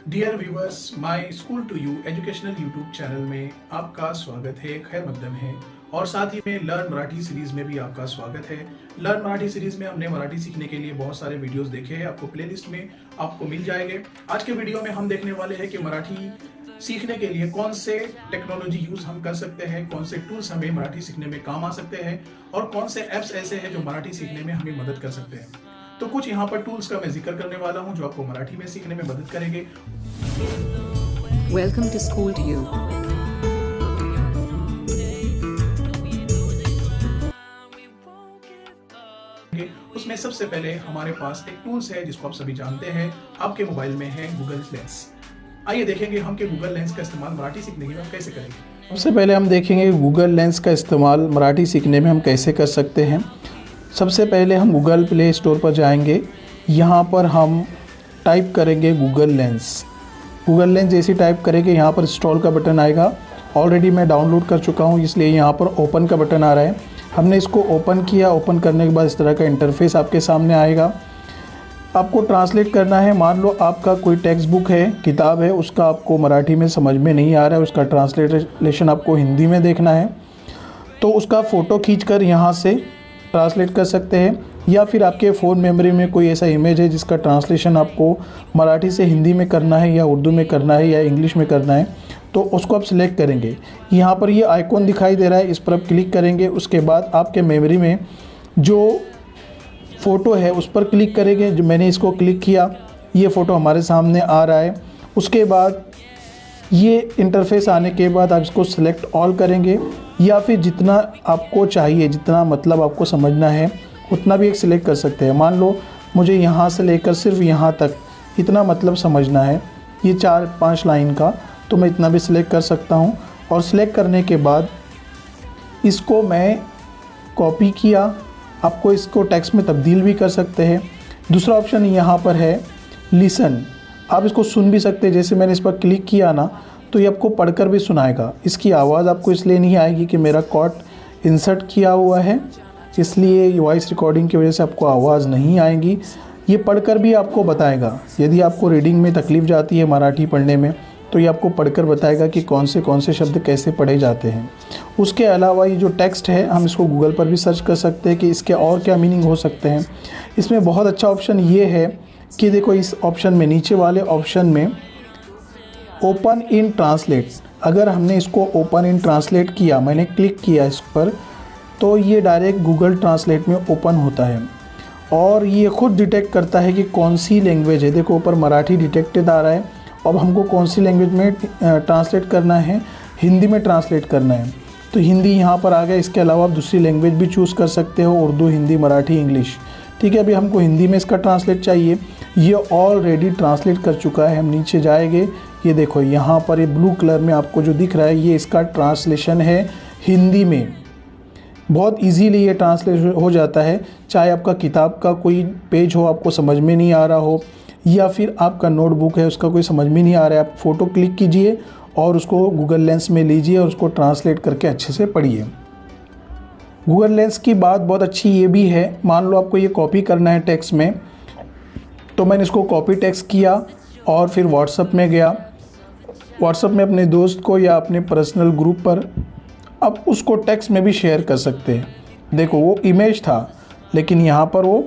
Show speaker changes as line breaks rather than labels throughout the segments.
Dear viewers, my school to you educational YouTube channel में आपका स्वागत है, खैर मकदम है। और साथ ही में लर्न मराठी सीरीज में भी आपका स्वागत है। लर्न मराठी सीरीज में हमने मराठी सीखने के लिए बहुत सारे वीडियोस देखे हैं, आपको प्लेलिस्ट में आपको मिल जाएंगे। आज के वीडियो में हम देखने वाले हैं कि मराठी सीखने के लिए कौन से टेक्नोलॉजी यूज हम कर सकते हैं, कौन से टूल्स हमें मराठी सीखने में काम आ सकते हैं और कौन से ऐप्स ऐसे हैं जो मराठी सीखने में हमें मदद कर सकते हैं। तो कुछ यहाँ पर टूल्स का मैं जिक्र करने वाला हूँ जो आपको मराठी में सीखने में मदद करेंगे।
Welcome to School to You.
उसमें सबसे पहले हमारे पास एक टूल्स है जिसको आप सभी जानते हैं, आपके मोबाइल में है गूगल लेंस। आइए देखेंगे हम कि गूगल लेंस का इस्तेमाल मराठी सीखने में हम कैसे करेंगे।
सबसे पहले हम देखेंगे गूगल लेंस का इस्तेमाल मराठी सीखने में हम कैसे कर सकते हैं। सबसे पहले हम गूगल प्ले स्टोर पर जाएंगे, यहाँ पर हम टाइप करेंगे गूगल लेंस। गूगल लेंस जैसे टाइप करेंगे यहाँ पर इंस्टॉल का बटन आएगा। ऑलरेडी मैं डाउनलोड कर चुका हूँ इसलिए यहाँ पर ओपन का बटन आ रहा है। हमने इसको ओपन किया। ओपन करने के बाद इस तरह का इंटरफेस आपके सामने आएगा। आपको ट्रांसलेट करना है। मान लो आपका कोई टेक्स्ट बुक है, किताब है, उसका आपको मराठी में समझ में नहीं आ रहा है, उसका ट्रांसलेशन आपको हिंदी में देखना है, तो उसका फ़ोटो खींचकर यहाँ से ट्रांसलेट कर सकते हैं। या फिर आपके फ़ोन मेमोरी में कोई ऐसा इमेज है जिसका ट्रांसलेशन आपको मराठी से हिंदी में करना है या उर्दू में करना है या इंग्लिश में करना है, तो उसको आप सिलेक्ट करेंगे। यहाँ पर ये आइकॉन दिखाई दे रहा है, इस पर आप क्लिक करेंगे। उसके बाद आपके मेमोरी में जो फ़ोटो है उस पर क्लिक करेंगे। जो मैंने इसको क्लिक किया, ये फ़ोटो हमारे सामने आ रहा है। उसके बाद ये इंटरफेस आने के बाद आप इसको सिलेक्ट ऑल करेंगे या फिर जितना आपको चाहिए, जितना मतलब आपको समझना है उतना भी एक सिलेक्ट कर सकते हैं। मान लो मुझे यहाँ से लेकर सिर्फ यहाँ तक इतना मतलब समझना है, ये 4-5 लाइन का, तो मैं इतना भी सिलेक्ट कर सकता हूँ। और सिलेक्ट करने के बाद इसको मैं कॉपी किया। आपको इसको टेक्स्ट में तब्दील भी कर सकते हैं। दूसरा ऑप्शन यहाँ पर है लिसन। आप इसको सुन भी सकते हैं। जैसे मैंने इस पर क्लिक किया ना, तो ये आपको पढ़कर भी सुनाएगा। इसकी आवाज़ आपको इसलिए नहीं आएगी कि मेरा कॉर्ड इंसर्ट किया हुआ है, इसलिए वॉइस रिकॉर्डिंग की वजह से आपको आवाज़ नहीं आएगी। ये पढ़कर भी आपको बताएगा। यदि आपको रीडिंग में तकलीफ़ जाती है मराठी पढ़ने में, तो ये आपको पढ़कर बताएगा कि कौन से शब्द कैसे पढ़े जाते हैं। उसके अलावा ये जो टेक्स्ट है, हम इसको गूगल पर भी सर्च कर सकते हैं कि इसके और क्या मीनिंग हो सकते हैं। इसमें बहुत अच्छा ऑप्शन ये है कि देखो, इस ऑप्शन में, नीचे वाले ऑप्शन में ओपन इन ट्रांसलेट, अगर हमने इसको ओपन इन ट्रांसलेट किया, मैंने क्लिक किया इस पर, तो ये डायरेक्ट गूगल ट्रांसलेट में ओपन होता है और ये खुद डिटेक्ट करता है कि कौन सी लैंग्वेज है। देखो ऊपर मराठी डिटेक्टेड आ रहा है। अब हमको कौन सी लैंग्वेज में ट्रांसलेट करना है, हिंदी में ट्रांसलेट करना है, तो हिंदी यहाँ पर आ गया। इसके अलावा आप दूसरी लैंग्वेज भी चूज़ कर सकते हो, उर्दू, हिंदी, मराठी, इंग्लिश। ठीक है, अभी हमको हिंदी में इसका ट्रांसलेट चाहिए। ये ऑलरेडी ट्रांसलेट कर चुका है। हम नीचे जाएंगे, ये देखो यहाँ पर ये ब्लू कलर में आपको जो दिख रहा है, ये इसका ट्रांसलेशन है हिंदी में। बहुत इजीली ये ट्रांसलेट हो जाता है। चाहे आपका किताब का कोई पेज हो, आपको समझ में नहीं आ रहा हो, या फिर आपका नोटबुक है, उसका कोई समझ में नहीं आ रहा है, आप फ़ोटो क्लिक कीजिए और उसको गूगल लेंस में लीजिए और उसको ट्रांसलेट करके अच्छे से पढ़िए। गूगल लेंस की बात बहुत अच्छी ये भी है, मान लो आपको ये कॉपी करना है टेक्स्ट में, तो मैंने इसको कॉपी टेक्स्ट किया और फिर व्हाट्सएप में गया। व्हाट्सएप में अपने दोस्त को या अपने पर्सनल ग्रुप पर अब उसको टेक्स्ट में भी शेयर कर सकते हैं। देखो, वो इमेज था लेकिन यहाँ पर वो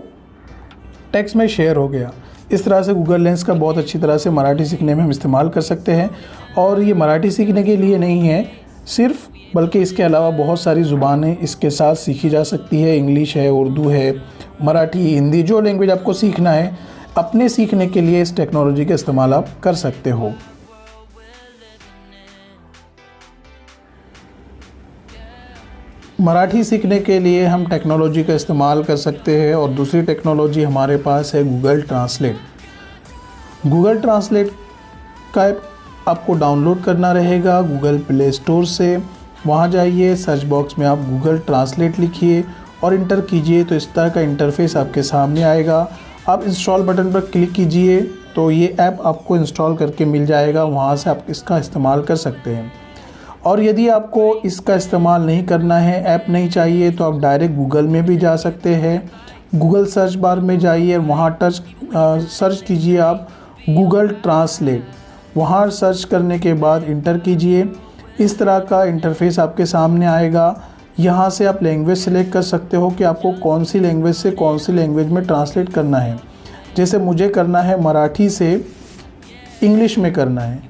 टेक्स्ट में शेयर हो गया। इस तरह से गूगल लेंस का बहुत अच्छी तरह से मराठी सीखने में हम इस्तेमाल कर सकते हैं। और ये मराठी सीखने के लिए नहीं है सिर्फ, बल्कि इसके अलावा बहुत सारी ज़ुबानें इसके साथ सीखी जा सकती है। इंग्लिश है, उर्दू है, मराठी, हिंदी, जो लैंग्वेज आपको सीखना है, अपने सीखने के लिए इस टेक्नोलॉजी का इस्तेमाल आप कर सकते हो। मराठी सीखने के लिए हम टेक्नोलॉजी का इस्तेमाल कर सकते हैं और दूसरी टेक्नोलॉजी हमारे पास है गूगल ट्रांसलेट। गूगल ट्रांसलेट का ऐप आपको डाउनलोड करना रहेगा गूगल प्ले स्टोर से। वहाँ जाइए, सर्च बॉक्स में आप गूगल ट्रांसलेट लिखिए और इंटर कीजिए, तो इस तरह का इंटरफेस आपके सामने आएगा। आप इंस्टॉल बटन पर क्लिक कीजिए तो ये ऐप आपको इंस्टॉल करके मिल जाएगा। वहाँ से आप इसका इस्तेमाल कर सकते हैं। और यदि आपको इसका इस्तेमाल नहीं करना है, ऐप नहीं चाहिए, तो आप डायरेक्ट गूगल में भी जा सकते हैं। गूगल सर्च बार में जाइए, वहाँ सर्च कीजिए आप गूगल ट्रांसलेट। वहाँ सर्च करने के बाद इंटर कीजिए। इस तरह का इंटरफेस आपके सामने आएगा। यहाँ से आप लैंग्वेज सेलेक्ट कर सकते हो कि आपको कौन सी लैंग्वेज से कौन सी लैंग्वेज में ट्रांसलेट करना है। जैसे मुझे करना है मराठी से इंग्लिश में करना है,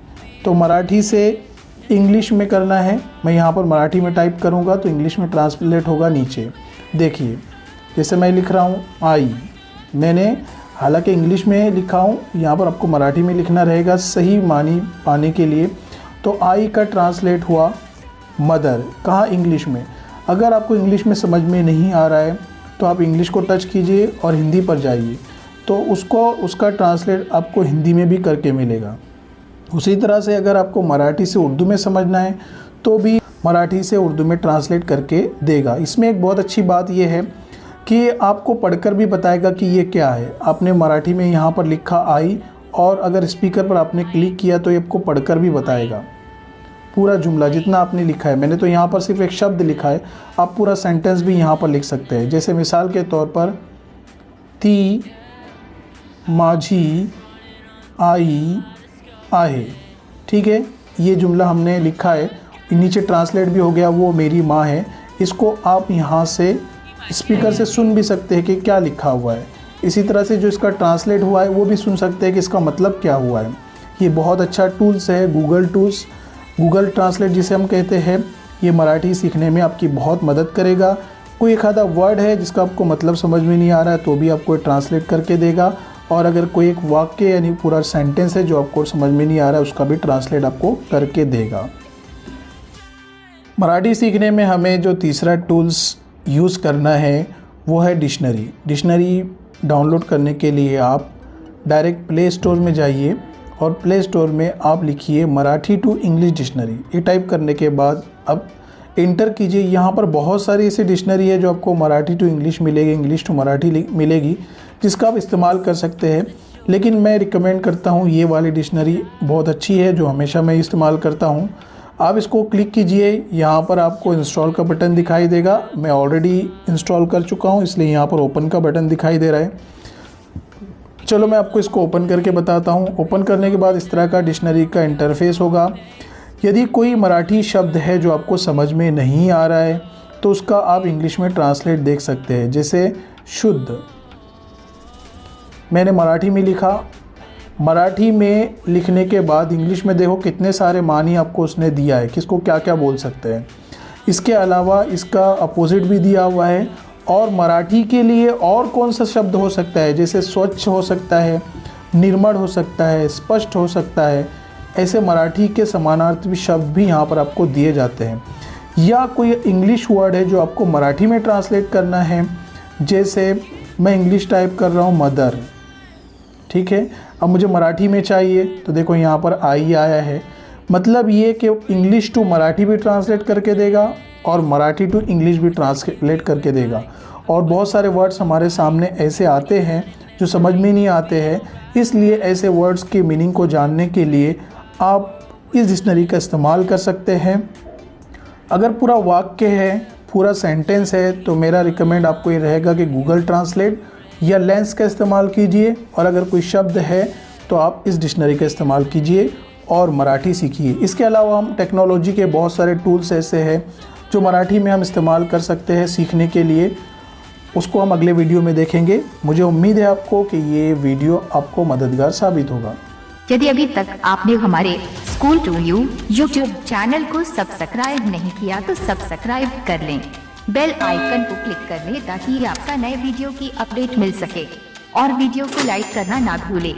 तो मराठी से इंग्लिश में करना है। मैं यहाँ पर मराठी में टाइप करूँगा तो इंग्लिश में ट्रांसलेट होगा नीचे। देखिए जैसे मैं लिख रहा हूँ आई, मैंने हालांकि इंग्लिश में लिखा हूँ, यहाँ पर आपको मराठी में लिखना रहेगा सही मानी पाने के लिए। तो आई का ट्रांसलेट हुआ मदर, कहाँ इंग्लिश में। अगर आपको इंग्लिश में समझ में नहीं आ रहा है तो आप इंग्लिश को टच कीजिए और हिंदी पर जाइए, तो उसका ट्रांसलेट आपको हिंदी में भी करके मिलेगा। उसी तरह से अगर आपको मराठी से उर्दू में समझना है तो भी मराठी से उर्दू में ट्रांसलेट करके देगा। इसमें एक बहुत अच्छी बात यह है कि आपको पढ़कर भी बताएगा कि ये क्या है। आपने मराठी में यहाँ पर लिखा आई, और अगर स्पीकर पर आपने क्लिक किया तो ये आपको पढ़कर भी बताएगा पूरा जुमला जितना आपने लिखा है। मैंने तो यहाँ पर सिर्फ एक शब्द लिखा है, आप पूरा सेंटेंस भी यहाँ पर लिख सकते हैं। जैसे मिसाल के तौर पर ती माझी आई आहे, ठीक है, ये जुमला हमने लिखा है। नीचे ट्रांसलेट भी हो गया, वो मेरी माँ है। इसको आप यहाँ से स्पीकर से सुन भी सकते हैं कि क्या लिखा हुआ है। इसी तरह से जो इसका ट्रांसलेट हुआ है वो भी सुन सकते हैं कि इसका मतलब क्या हुआ है। ये बहुत अच्छा टूल्स है गूगल ट्रांसलेट जिसे हम कहते हैं। ये मराठी सीखने में आपकी बहुत मदद करेगा। कोई एक आधा वर्ड है जिसका आपको मतलब समझ में नहीं आ रहा है तो भी आपको ट्रांसलेट करके देगा, और अगर कोई एक वाक्य यानी पूरा सेंटेंस है जो आपको समझ में नहीं आ रहा है उसका भी ट्रांसलेट आपको करके देगा। मराठी सीखने में हमें जो तीसरा टूल्स यूज़ करना है वो है डिक्शनरी। डिक्शनरी डाउनलोड करने के लिए आप डायरेक्ट प्ले स्टोर में जाइए और प्ले स्टोर में आप लिखिए मराठी टू इंग्लिश डिक्शनरी। ये टाइप करने के बाद अब इंटर कीजिए। यहाँ पर बहुत सारी ऐसी डिक्शनरी है जो आपको मराठी टू इंग्लिश मिलेगी, इंग्लिश टू मराठी मिलेगी, जिसका आप इस्तेमाल कर सकते हैं। लेकिन मैं रिकमेंड करता हूँ ये वाली डिक्शनरी बहुत अच्छी है जो हमेशा मैं इस्तेमाल करता हूँ। आप इसको क्लिक कीजिए, यहाँ पर आपको इंस्टॉल का बटन दिखाई देगा। मैं ऑलरेडी इंस्टॉल कर चुका हूँ इसलिए यहाँ पर ओपन का बटन दिखाई दे रहा है। चलो मैं आपको इसको ओपन करके बताता हूँ। ओपन करने के बाद इस तरह का डिक्शनरी का इंटरफेस होगा। यदि कोई मराठी शब्द है जो आपको समझ में नहीं आ रहा है तो उसका आप इंग्लिश में ट्रांसलेट देख सकते हैं। जैसे शुद्ध मैंने मराठी में लिखा, मराठी में लिखने के बाद इंग्लिश में देखो कितने सारे मानी आपको उसने दिया है, किसको क्या क्या बोल सकते हैं। इसके अलावा इसका अपोजिट भी दिया हुआ है। और मराठी के लिए और कौन सा शब्द हो सकता है, जैसे स्वच्छ हो सकता है, निर्मल हो सकता है, स्पष्ट हो सकता है। ऐसे मराठी के समानार्थी शब्द भी यहाँ पर आपको दिए जाते हैं। या कोई इंग्लिश वर्ड है जो आपको मराठी में ट्रांसलेट करना है, जैसे मैं इंग्लिश टाइप कर रहा हूँ मदर, ठीक है। अब मुझे मराठी में चाहिए तो देखो यहाँ पर आई आया है। मतलब ये कि इंग्लिश टू मराठी भी ट्रांसलेट करके देगा और मराठी टू इंग्लिश भी ट्रांसलेट करके देगा। और बहुत सारे वर्ड्स हमारे सामने ऐसे आते हैं जो समझ में नहीं आते हैं, इसलिए ऐसे वर्ड्स के मीनिंग को जानने के लिए आप इस डिक्शनरी का इस्तेमाल कर सकते हैं। अगर पूरा वाक्य है, पूरा सेंटेंस है, तो मेरा रिकमेंड आपको ये रहेगा कि गूगल ट्रांसलेट या लेंस का इस्तेमाल कीजिए। और अगर कोई शब्द है तो आप इस डिक्शनरी का इस्तेमाल कीजिए और मराठी सीखिए। इसके अलावा हम टेक्नोलॉजी के बहुत सारे टूल्स ऐसे हैं जो मराठी में हम इस्तेमाल कर सकते हैं सीखने के लिए, उसको हम अगले वीडियो में देखेंगे। मुझे उम्मीद है आपको कि ये वीडियो आपको मददगार साबित होगा।
यदि अभी तक आपने हमारे school to you YouTube channel को सब्सक्राइब नहीं किया तो सब्सक्राइब कर लें, बेल आइकन को क्लिक कर लें ताकि आपका नए वीडियो की अपडेट मिल सके, और वीडियो को लाइक करना ना भूलें।